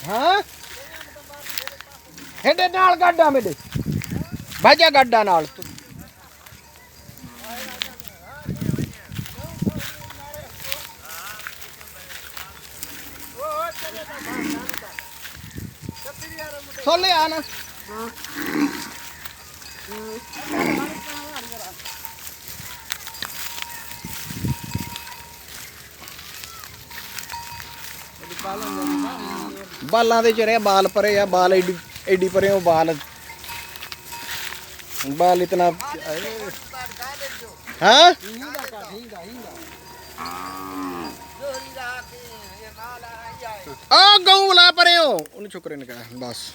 ਹਾਂ ਇਹਦੇ ਨਾਲ ਗੱਡਾ ਮੇਰੇ ਭਾਜਾ ਗੱਡਾ ਨਾਲ ਸੋਲੇ ਆ ਨਾ ਬਾਲਾਂ ਦੇ ਚਰੇ ਬਾਲ ਪਰੇ ਆ ਬਾਲ ਐਡੀ ਐਡੀ ਪਰੇ ਉਹ ਬਾਲ ਬਾਲ ਇਤਨਾ ਹਾਂ ਆ ਗਊ ਲਾ ਪਰੇ ਉਹਨੂੰ ਛੁਕਰੇ ਨੇ ਕਹਾ ਬਸ